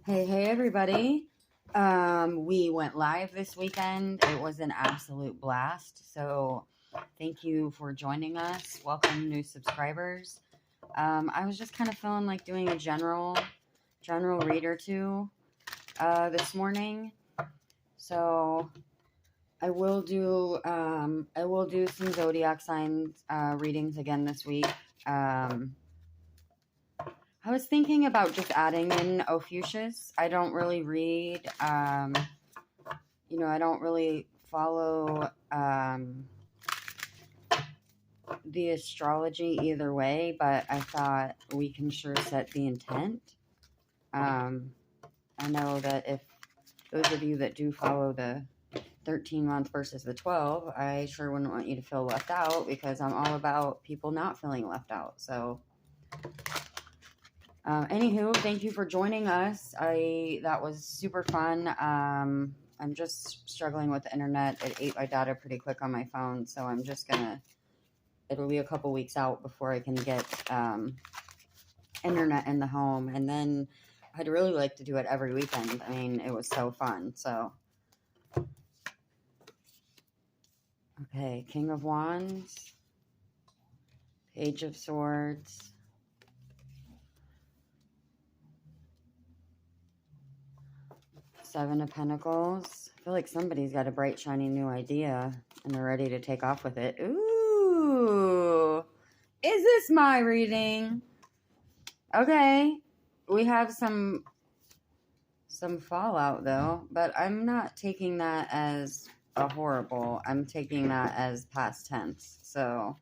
Hey everybody. We went live this weekend. It was an absolute blast. So thank you for joining us. Welcome new subscribers. I was just kind of feeling like doing a general read or two this morning. So I will do some zodiac signs readings again this week. I was thinking about just adding in Ophiuchus. I don't really read, I don't really follow the astrology either way, but I thought we can sure set the intent. I know that if those of you that do follow the 13-month versus the 12, I sure wouldn't want you to feel left out because I'm all about people not feeling left out. So anywho, thank you for joining us. That was super fun. I'm just struggling with the internet. It ate my data pretty quick on my phone, so I'm just gonna. It'll be a couple weeks out before I can get internet in the home, and then I'd really like to do it every weekend. I mean, it was so fun. So, okay, King of Wands, Page of Swords. Seven of Pentacles. I feel like somebody's got a bright, shiny new idea and they're ready to take off with it. Ooh. Is this my reading? Okay. We have some fallout though, but I'm not taking that as a horrible. I'm taking that as past tense. So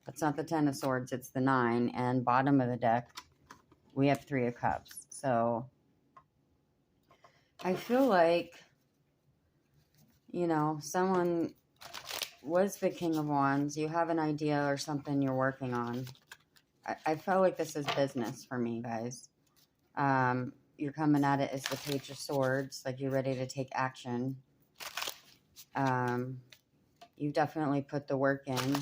that's not the 10 of Swords, it's the 9. And bottom of the deck, we have 3 of Cups. So I feel like, someone was the King of Wands. You have an idea or something you're working on. I felt like this is business for me, guys. You're coming at it as the Page of Swords, like you're ready to take action. You've definitely put the work in.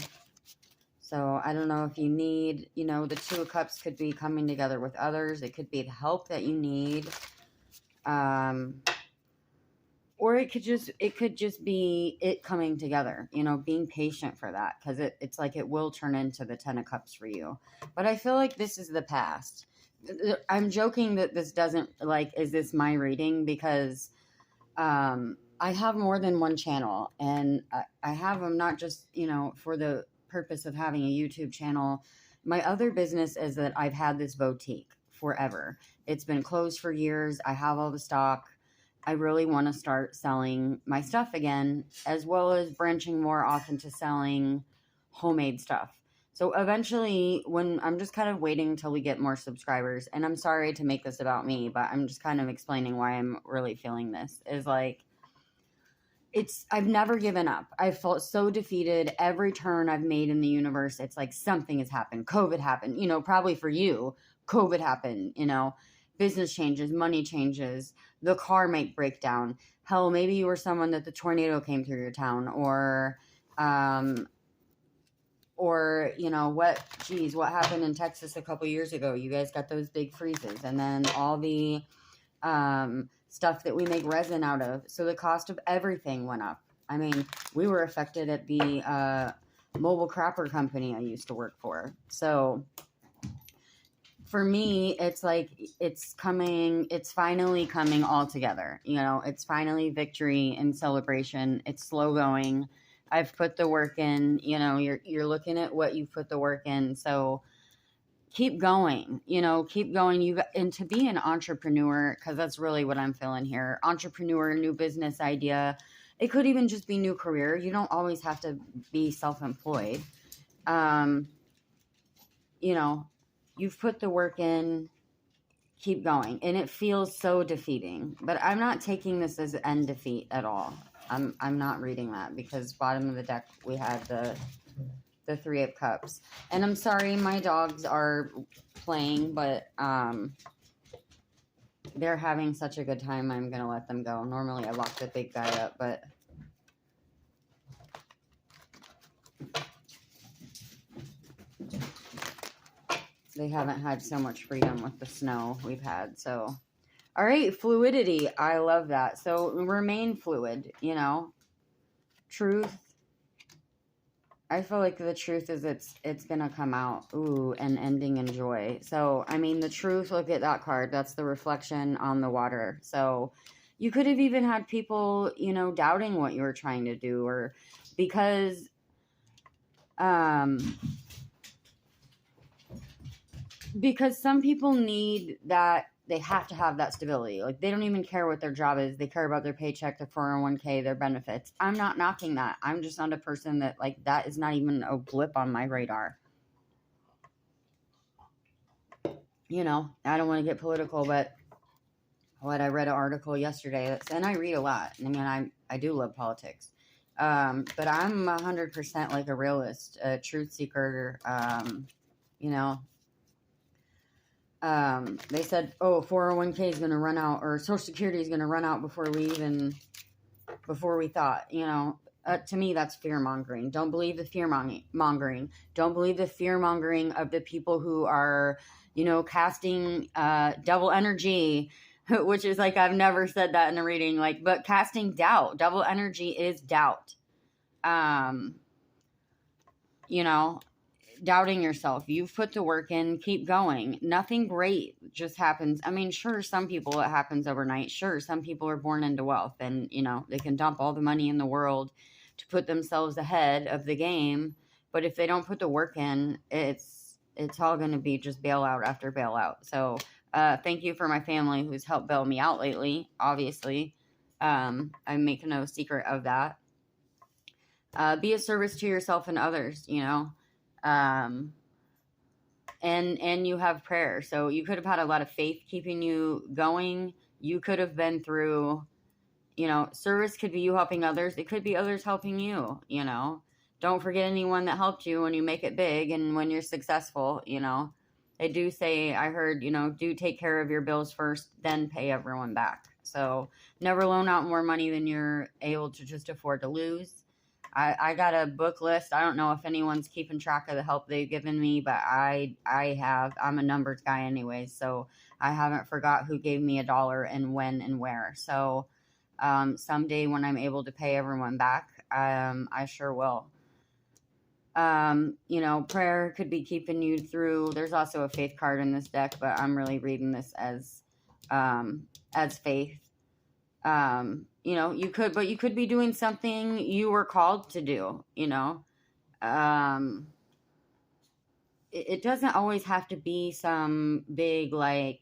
So I don't know if you need, the 2 of Cups could be coming together with others. It could be the help that you need. Or it could just be it coming together, being patient for that, because it's like it will turn into the 10 of Cups for you. But I feel like this is the past. I'm joking that this doesn't, is this my reading? Because I have more than one channel, and I have them not just, for the purpose of having a YouTube channel. My other business is that I've had this boutique forever. It's been closed for years. I have all the stock. I really want to start selling my stuff again, as well as branching more off into selling homemade stuff. So eventually, when I'm just kind of waiting until we get more subscribers, and I'm sorry to make this about me, but I'm just kind of explaining why I'm really feeling this, is I've never given up. I felt so defeated. Every turn I've made in the universe, it's like something has happened. COVID happened, probably for you, COVID happened, business changes, money changes, the car might break down. Hell, maybe you were someone that the tornado came through your town, or what happened in Texas a couple years ago? You guys got those big freezes, and then all the stuff that we make resin out of. So the cost of everything went up. I mean, we were affected at the mobile crapper company I used to work for. So for me, it's like it's finally coming all together. It's finally victory and celebration. It's slow going. I've put the work in. You're looking at what you've put the work in. So keep going. Keep going. And to be an entrepreneur, because that's really what I'm feeling here. Entrepreneur, new business idea. It could even just be new career. You don't always have to be self-employed. You've put the work in, keep going. And it feels so defeating, but I'm not taking this as end defeat at all. I'm not reading that, because bottom of the deck, we had the 3 of Cups. And I'm sorry, my dogs are playing, but they're having such a good time, I'm going to let them go. Normally I lock the big guy up, but they haven't had so much freedom with the snow we've had. So All right, fluidity. I love that. So remain fluid, you know. Truth. I feel like the truth is it's gonna come out. Ooh, and ending in joy. So I mean the truth, look at that card. That's the reflection on the water. So you could have even had people, you know, doubting what you were trying to do, or because um because some people need that, they have to have that stability. Like they don't even care what their job is. They care about their paycheck, their 401k, their benefits. I'm not knocking that. I'm just not a person that, like, that is not even a blip on my radar. You know, I don't want to get political, but I read an article yesterday and I read a lot. I mean, I do love politics. But I'm 100% like a realist, a truth seeker. You know, they said, oh, 401k is going to run out, or Social Security is going to run out before we thought, you know. To me, that's fear mongering. Don't believe the fear mongering. Don't believe the fear mongering of the people who are, you know, casting double energy, which is like, I've never said that in a reading, like, but casting doubt. Double energy is doubt. You know, doubting yourself. You've put the work in, keep going. Nothing great just happens. I mean, sure, some people it happens overnight. Sure, some people are born into wealth and, you know, they can dump all the money in the world to put themselves ahead of the game. But if they don't put the work in, it's all going to be just bailout after bailout. So thank you for my family who's helped bail me out lately, obviously. I make no secret of that. Be a service to yourself and others, you know. And you have prayer. So you could have had a lot of faith keeping you going. You could have been through, you know, service could be you helping others. It could be others helping you, you know. Don't forget anyone that helped you when you make it big and when you're successful, you know. They do say, I heard, you know, do take care of your bills first, then pay everyone back. So never loan out more money than you're able to just afford to lose. I got a book list. I don't know if anyone's keeping track of the help they've given me, but I have. I'm a numbers guy anyways, so I haven't forgot who gave me $1 and when and where. So someday when I'm able to pay everyone back, I sure will. You know, prayer could be keeping you through. There's also a faith card in this deck, but I'm really reading this as faith. You know, you could be doing something you were called to do, you know. It doesn't always have to be some big, like,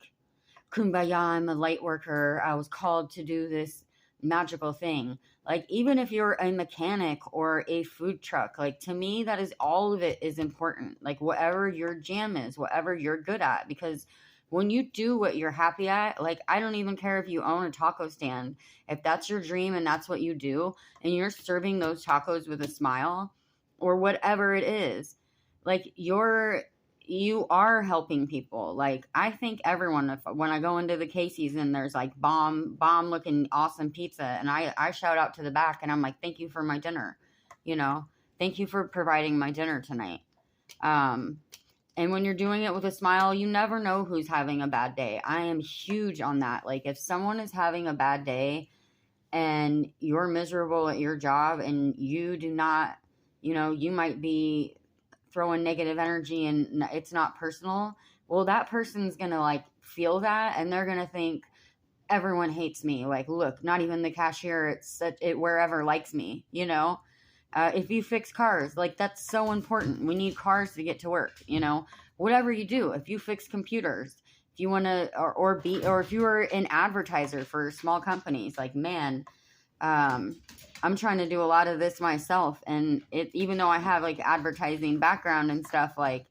kumbaya, I'm a light worker, I was called to do this magical thing. Like, even if you're a mechanic or a food truck, like, to me, that is, all of it is important. Like, whatever your jam is, whatever you're good at, because when you do what you're happy at, like, I don't even care if you own a taco stand. If that's your dream and that's what you do, and you're serving those tacos with a smile or whatever it is, like, you are helping people. Like, I think everyone, when I go into the Casey's and there's like bomb looking awesome pizza, and I shout out to the back and I'm like, thank you for my dinner, you know, thank you for providing my dinner tonight. And when you're doing it with a smile, you never know who's having a bad day. I am huge on that. Like, if someone is having a bad day and you're miserable at your job and you do not, you know, you might be throwing negative energy and it's not personal, well, that person's going to, like, feel that and they're going to think everyone hates me. Like, look, not even the cashier it wherever likes me, you know? If you fix cars, like, that's so important. We need cars to get to work, you know, whatever you do. If you fix computers, if you want to, or if you are an advertiser for small companies, like, man, I'm trying to do a lot of this myself. And even though I have, like, advertising background and stuff, like,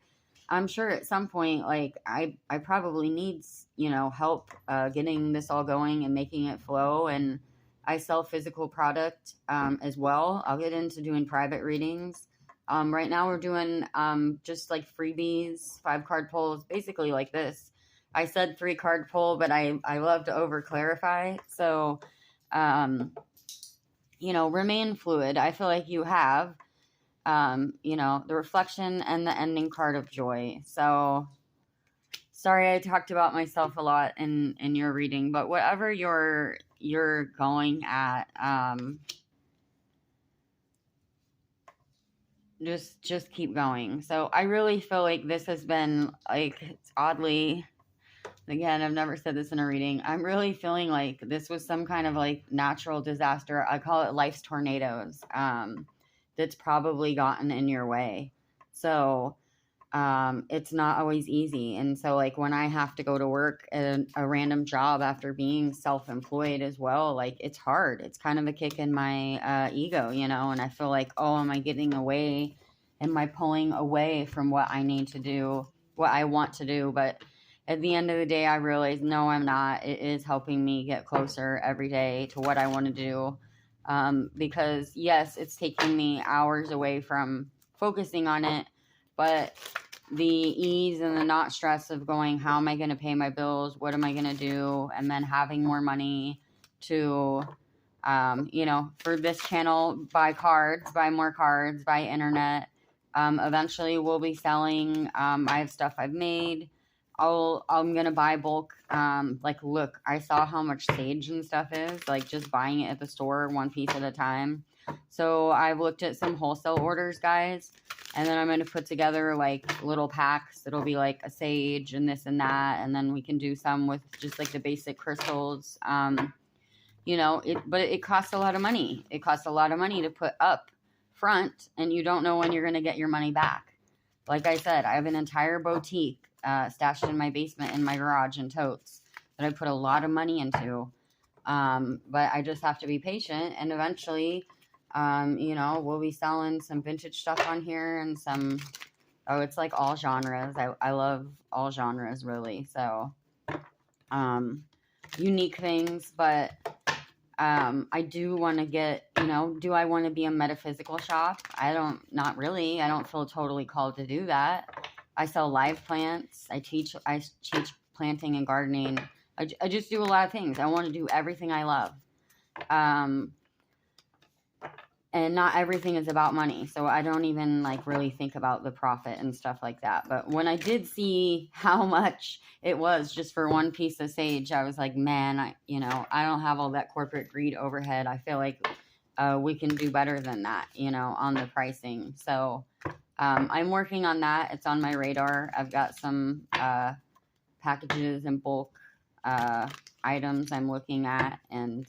I'm sure at some point, like, I probably need, you know, help getting this all going and making it flow. And I sell physical product as well. I'll get into doing private readings. Right now we're doing just like freebies, 5-card pulls, basically like this. I said 3-card pull, but I love to over clarify. So, you know, remain fluid. I feel like you have, you know, the reflection and the ending card of joy. So Sorry, I talked about myself a lot in your reading, but whatever you're going at, just keep going. So I really feel like this has been like, it's oddly, again, I've never said this in a reading. I'm really feeling like this was some kind of like natural disaster. I call it life's tornadoes. That's probably gotten in your way. So it's not always easy. And so, like, when I have to go to work at a random job after being self-employed as well, like, it's hard. It's kind of a kick in my ego, you know, and I feel like, oh, am I getting away? Am I pulling away from what I need to do, what I want to do? But at the end of the day, I realize, no, I'm not. It is helping me get closer every day to what I want to do. Because yes, it's taking me hours away from focusing on it, but the ease and the not stress of going, how am I going to pay my bills? What am I going to do? And then having more money to, you know, for this channel, buy cards, buy more cards, buy internet. Eventually we'll be selling. I have stuff I've made. I'm going to buy bulk. Like, look, I saw how much sage and stuff is, like just buying it at the store, one piece at a time. So I've looked at some wholesale orders, guys. And then I'm going to put together like little packs. It'll be like a sage and this and that. And then we can do some with just like the basic crystals. You know, but it costs a lot of money. It costs a lot of money to put up front, and you don't know when you're going to get your money back. Like I said, I have an entire boutique stashed in my basement, in my garage, in totes that I put a lot of money into. But I just have to be patient, and eventually, you know, we'll be selling some vintage stuff on here and some, oh, it's like all genres. I love all genres, really. So, unique things, but I do want to get, you know, do I want to be a metaphysical shop? Not really. I don't feel totally called to do that. I sell live plants. I teach planting and gardening. I just do a lot of things. I want to do everything I love. And not everything is about money. So I don't even like really think about the profit and stuff like that. But when I did see how much it was just for one piece of sage, I was like, man, I don't have all that corporate greed overhead. I feel like we can do better than that, you know, on the pricing. So I'm working on that. It's on my radar. I've got some packages and bulk items I'm looking at. And,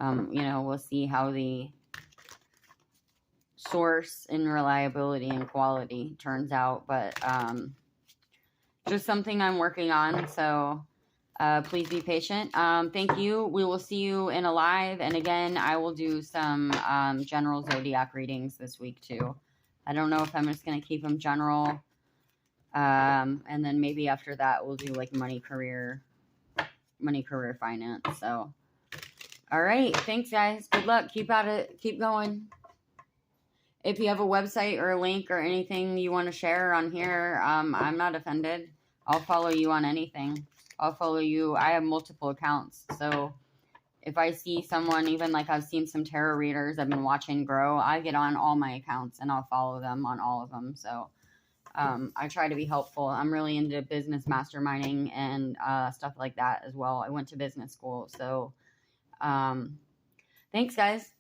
you know, we'll see how the source and reliability and quality turns out, but just something I'm working on. So please be patient. Thank you. We will see you in a live, and again, I will do some general zodiac readings this week too. I don't know if I'm just going to keep them general, and then maybe after that we'll do like money, career, finance. So all right, thanks guys, good luck, keep at it, keep going. If you have a website or a link or anything you want to share on here, I'm not offended. I'll follow you on anything. I'll follow you. I have multiple accounts. So if I see someone, even like I've seen some tarot readers I've been watching grow, I get on all my accounts and I'll follow them on all of them. So I try to be helpful. I'm really into business masterminding and stuff like that as well. I went to business school. So thanks, guys.